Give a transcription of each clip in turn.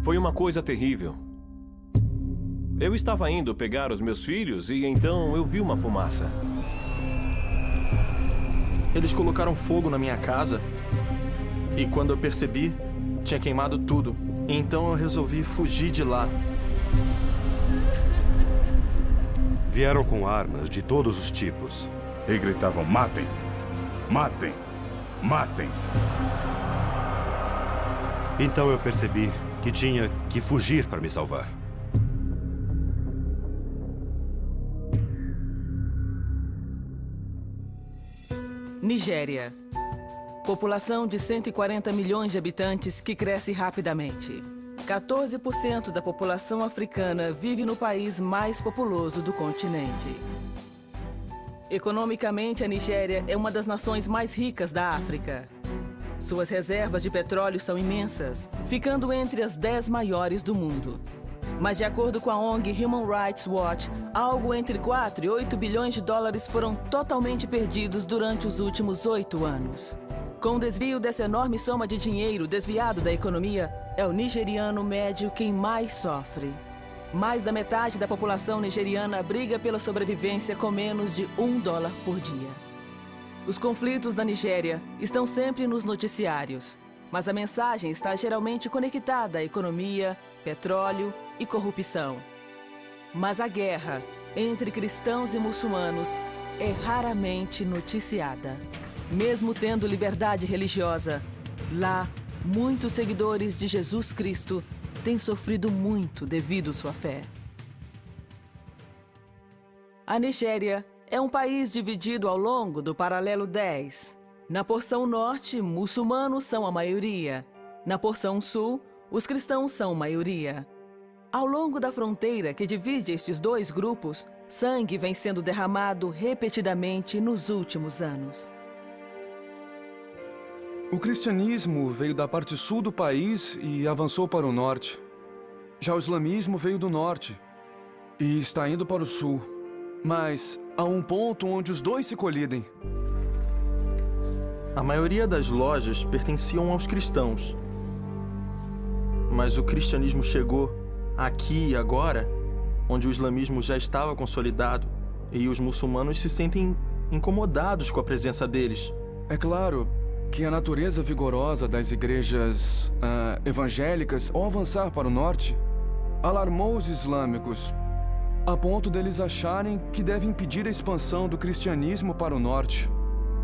Foi uma coisa terrível. Eu estava indo pegar os meus filhos e então eu vi uma fumaça. Eles colocaram fogo na minha casa e quando eu percebi, tinha queimado tudo. Então eu resolvi fugir de lá. Vieram com armas de todos os tipos. E gritavam: matem! Matem! Matem! Então eu percebi que tinha que fugir para me salvar. Nigéria. População de 140 milhões de habitantes que cresce rapidamente. 14% da população africana vive no país mais populoso do continente. Economicamente, a Nigéria é uma das nações mais ricas da África. Suas reservas de petróleo são imensas, ficando entre as 10 maiores do mundo. Mas, de acordo com a ONG Human Rights Watch, algo entre 4 e 8 bilhões de dólares foram totalmente perdidos durante os últimos 8 anos. Com o desvio dessa enorme soma de dinheiro desviado da economia, é o nigeriano médio quem mais sofre. Mais da metade da população nigeriana briga pela sobrevivência com menos de $1 por dia. Os conflitos na Nigéria estão sempre nos noticiários, mas a mensagem está geralmente conectada à economia, petróleo e corrupção. Mas a guerra entre cristãos e muçulmanos é raramente noticiada. Mesmo tendo liberdade religiosa, lá, muitos seguidores de Jesus Cristo têm sofrido muito devido à sua fé. A Nigéria é um país dividido ao longo do paralelo 10. Na porção norte, muçulmanos são a maioria. Na porção sul, os cristãos são maioria. Ao longo da fronteira que divide estes dois grupos, sangue vem sendo derramado repetidamente nos últimos anos. O cristianismo veio da parte sul do país e avançou para o norte. Já o islamismo veio do norte e está indo para o sul. Mas há um ponto onde os dois se colidem. A maioria das lojas pertenciam aos cristãos. Mas o cristianismo chegou aqui e agora, onde o islamismo já estava consolidado, e os muçulmanos se sentem incomodados com a presença deles. É claro que a natureza vigorosa das igrejas evangélicas, ao avançar para o norte, alarmou os islâmicos, a ponto deles acharem que deve impedir a expansão do cristianismo para o norte,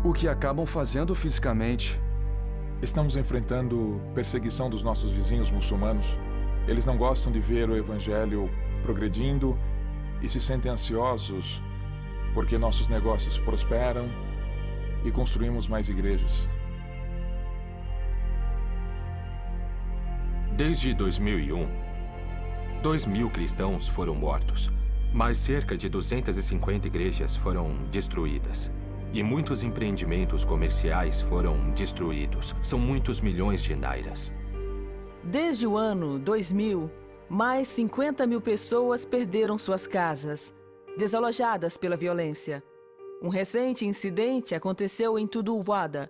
o que acabam fazendo fisicamente. Estamos enfrentando perseguição dos nossos vizinhos muçulmanos. Eles não gostam de ver o evangelho progredindo e se sentem ansiosos porque nossos negócios prosperam e construímos mais igrejas. Desde 2001, 2.000 cristãos foram mortos, mas cerca de 250 igrejas foram destruídas. E muitos empreendimentos comerciais foram destruídos. São muitos milhões de nairas. Desde o ano 2000, mais 50 mil pessoas perderam suas casas, desalojadas pela violência. Um recente incidente aconteceu em Tuduwada,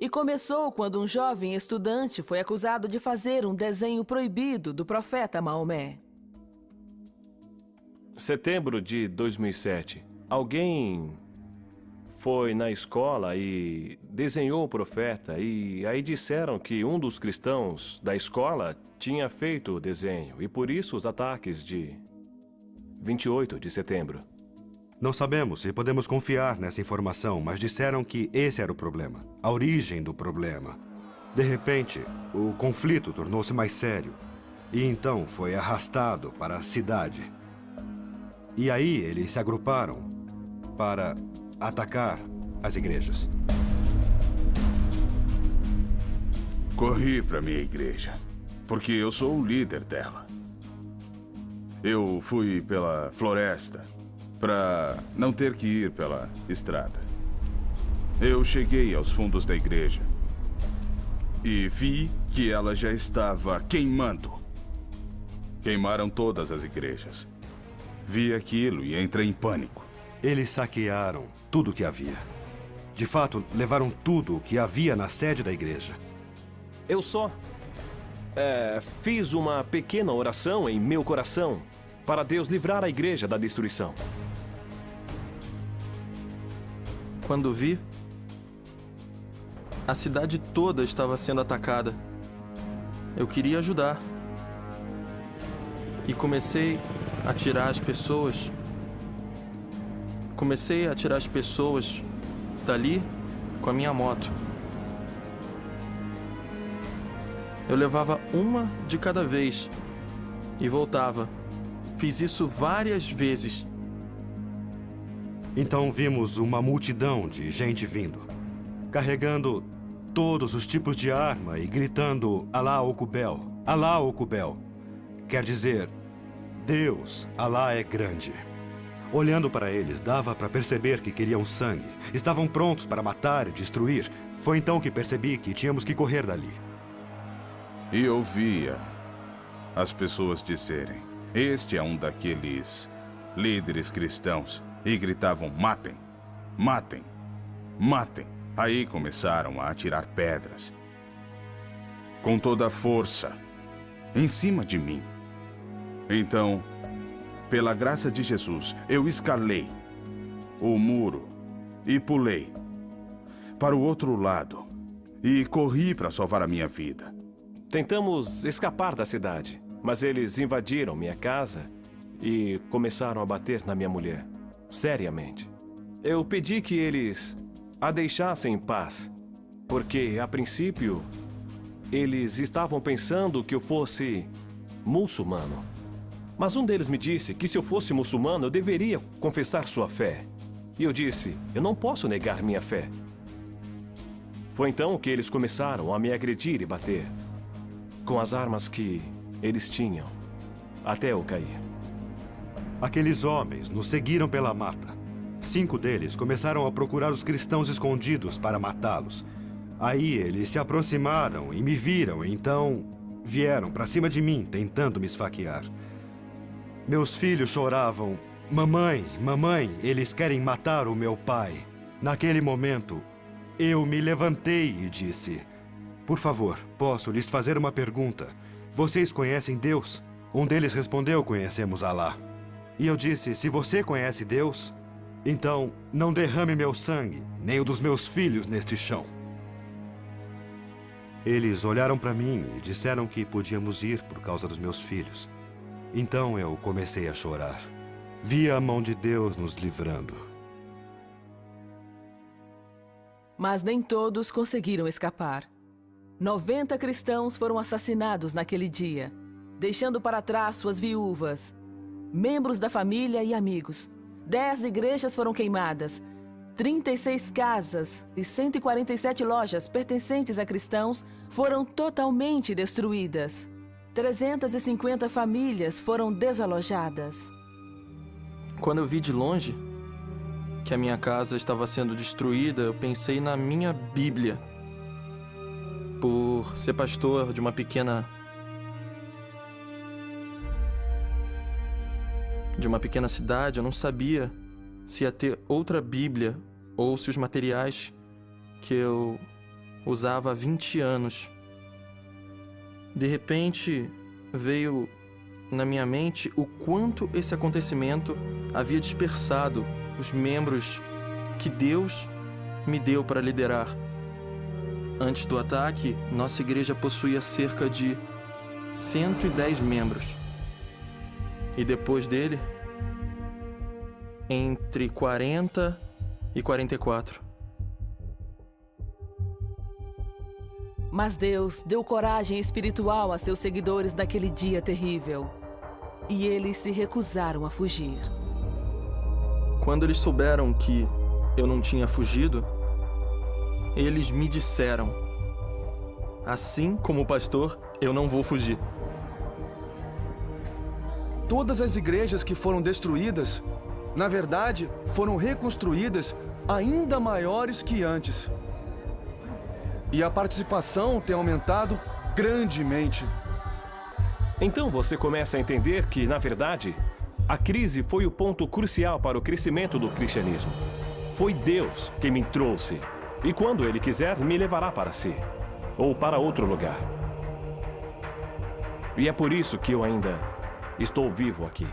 e começou quando um jovem estudante foi acusado de fazer um desenho proibido do profeta Maomé. Setembro de 2007. Alguém foi na escola e desenhou o profeta e aí disseram que um dos cristãos da escola tinha feito o desenho e por isso os ataques de 28 de setembro. Não sabemos se podemos confiar nessa informação, mas disseram que esse era o problema, a origem do problema. De repente, o conflito tornou-se mais sério e então foi arrastado para a cidade. E aí eles se agruparam para atacar as igrejas. Corri para minha igreja, porque eu sou o líder dela. Eu fui pela floresta para não ter que ir pela estrada. Eu cheguei aos fundos da igreja e vi que ela já estava queimando. Queimaram todas as igrejas. Vi aquilo e entrei em pânico. Eles saquearam tudo o que havia. De fato, levaram tudo o que havia na sede da igreja. Eu só fiz uma pequena oração em meu coração para Deus livrar a igreja da destruição. Quando vi, a cidade toda estava sendo atacada. Eu queria ajudar. E comecei a tirar as pessoas. Dali com a minha moto. Eu levava uma de cada vez e voltava. Fiz isso várias vezes. Então vimos uma multidão de gente vindo, carregando todos os tipos de arma e gritando Alá Okubel, Alá Okubel. Quer dizer, Deus, Alá é grande. Olhando para eles, dava para perceber que queriam sangue. Estavam prontos para matar e destruir. Foi então que percebi que tínhamos que correr dali. E ouvia as pessoas dizerem: este é um daqueles líderes cristãos. E gritavam: matem, matem, matem. Aí começaram a atirar pedras com toda a força em cima de mim. Então, pela graça de Jesus, eu escalei o muro e pulei para o outro lado e corri para salvar a minha vida. Tentamos escapar da cidade, mas eles invadiram minha casa e começaram a bater na minha mulher, seriamente. Eu pedi que eles a deixassem em paz, porque, a princípio, eles estavam pensando que eu fosse muçulmano. Mas um deles me disse que se eu fosse muçulmano, eu deveria confessar sua fé. E eu disse: eu não posso negar minha fé. Foi então que eles começaram a me agredir e bater, com as armas que eles tinham, até eu cair. Aqueles homens nos seguiram pela mata. 5 deles começaram a procurar os cristãos escondidos para matá-los. Aí eles se aproximaram e me viram, então vieram para cima de mim, tentando me esfaquear. Meus filhos choravam: mamãe, mamãe, eles querem matar o meu pai. Naquele momento, eu me levantei e disse: por favor, posso lhes fazer uma pergunta? Vocês conhecem Deus? Um deles respondeu: conhecemos Alá. E eu disse: se você conhece Deus, então não derrame meu sangue, nem o dos meus filhos neste chão. Eles olharam para mim e disseram que podíamos ir por causa dos meus filhos. Então eu comecei a chorar. Vi a mão de Deus nos livrando. Mas nem todos conseguiram escapar. 90 cristãos foram assassinados naquele dia, deixando para trás suas viúvas, membros da família e amigos. 10 igrejas foram queimadas, 36 casas e 147 lojas pertencentes a cristãos foram totalmente destruídas. 350 famílias foram desalojadas. Quando eu vi de longe que a minha casa estava sendo destruída, eu pensei na minha Bíblia. Por ser pastor de uma pequena cidade, eu não sabia se ia ter outra Bíblia ou se os materiais que eu usava há 20 anos. De repente, veio na minha mente o quanto esse acontecimento havia dispersado os membros que Deus me deu para liderar. Antes do ataque, nossa igreja possuía cerca de 110 membros. E depois dele, entre 40 e 44. Mas Deus deu coragem espiritual a seus seguidores naquele dia terrível. E eles se recusaram a fugir. Quando eles souberam que eu não tinha fugido, eles me disseram: assim como pastor, eu não vou fugir. Todas as igrejas que foram destruídas, na verdade, foram reconstruídas ainda maiores que antes. E a participação tem aumentado grandemente. Então você começa a entender que, na verdade, a crise foi o ponto crucial para o crescimento do cristianismo. Foi Deus quem me trouxe. E quando Ele quiser, me levará para si. Ou para outro lugar. E é por isso que eu ainda estou vivo aqui.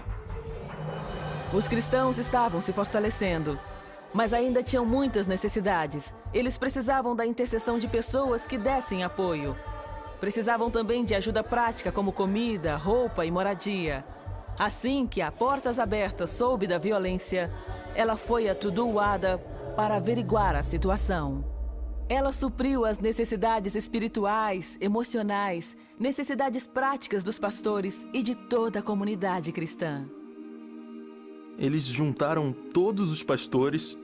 Os cristãos estavam se fortalecendo, mas ainda tinham muitas necessidades. Eles precisavam da intercessão de pessoas que dessem apoio. Precisavam também de ajuda prática como comida, roupa e moradia. Assim que a Portas Abertas soube da violência, ela foi atordoada para averiguar a situação. Ela supriu as necessidades espirituais, emocionais, necessidades práticas dos pastores e de toda a comunidade cristã. Eles juntaram todos os pastores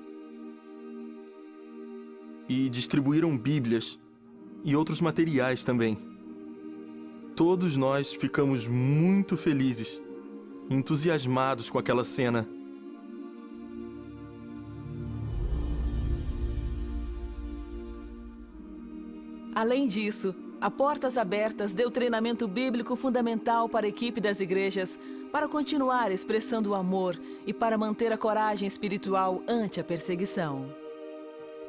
e distribuíram Bíblias e outros materiais também. Todos nós ficamos muito felizes, entusiasmados com aquela cena. Além disso, a Portas Abertas deu treinamento bíblico fundamental para a equipe das igrejas para continuar expressando o amor e para manter a coragem espiritual ante a perseguição.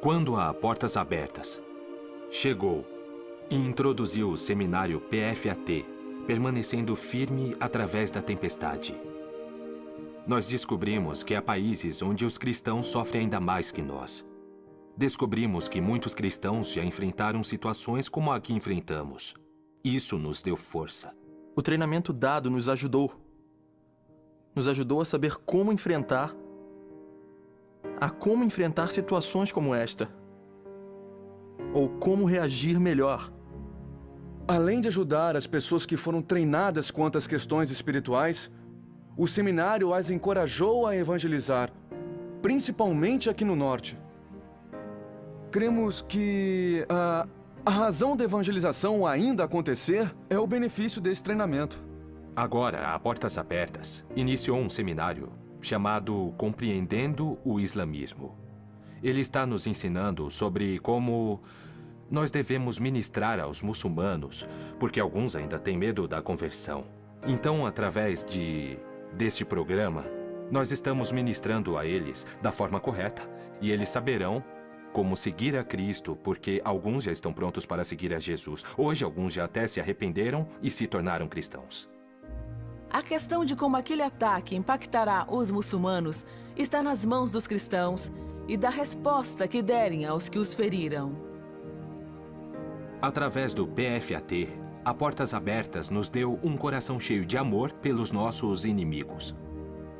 Quando a Portas Abertas chegou e introduziu o seminário PFAT, permanecendo firme através da tempestade, nós descobrimos que há países onde os cristãos sofrem ainda mais que nós. Descobrimos que muitos cristãos já enfrentaram situações como a que enfrentamos. Isso nos deu força. O treinamento dado nos ajudou. Nos ajudou a saber como enfrentar situações como esta. Ou como reagir melhor. Além de ajudar as pessoas que foram treinadas quanto às questões espirituais, o seminário as encorajou a evangelizar, principalmente aqui no norte. Cremos que a razão da evangelização ainda acontecer é o benefício desse treinamento. Agora, a Portas Abertas iniciou um seminário chamado Compreendendo o Islamismo. Ele está nos ensinando sobre como nós devemos ministrar aos muçulmanos, porque alguns ainda têm medo da conversão. Então, através deste programa, nós estamos ministrando a eles da forma correta, e eles saberão como seguir a Cristo, porque alguns já estão prontos para seguir a Jesus. Hoje, alguns já até se arrependeram e se tornaram cristãos. A questão de como aquele ataque impactará os muçulmanos está nas mãos dos cristãos e da resposta que derem aos que os feriram. Através do PFAT, a Portas Abertas nos deu um coração cheio de amor pelos nossos inimigos.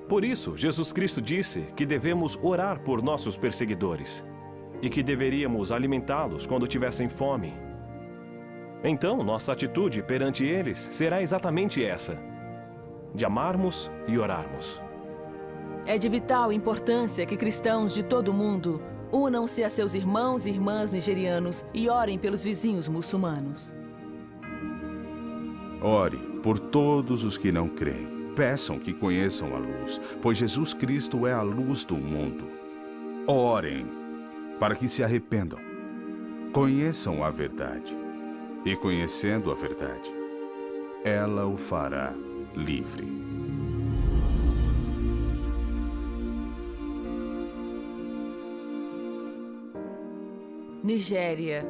Por isso, Jesus Cristo disse que devemos orar por nossos perseguidores e que deveríamos alimentá-los quando tivessem fome. Então, nossa atitude perante eles será exatamente essa: de amarmos e orarmos. É de vital importância que cristãos de todo o mundo unam-se a seus irmãos e irmãs nigerianos e orem pelos vizinhos muçulmanos. Ore por todos os que não creem. Peçam que conheçam a luz, pois Jesus Cristo é a luz do mundo. Orem para que se arrependam. Conheçam a verdade. E conhecendo a verdade, ela o fará livre. Nigéria.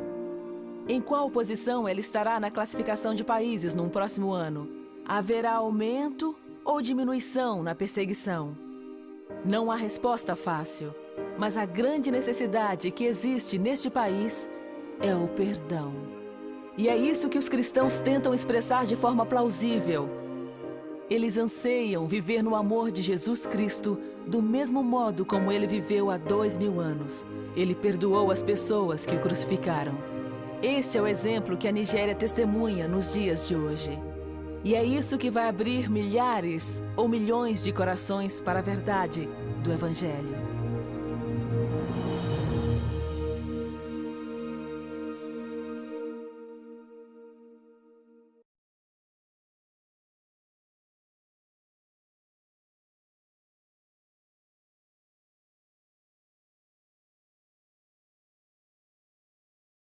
Em qual posição ela estará na classificação de países num próximo ano? Haverá aumento ou diminuição na perseguição? Não há resposta fácil, mas a grande necessidade que existe neste país é o perdão. E é isso que os cristãos tentam expressar de forma plausível. Eles anseiam viver no amor de Jesus Cristo do mesmo modo como ele viveu há 2000 anos. Ele perdoou as pessoas que o crucificaram. Este é o exemplo que a Nigéria testemunha nos dias de hoje. E é isso que vai abrir milhares ou milhões de corações para a verdade do Evangelho.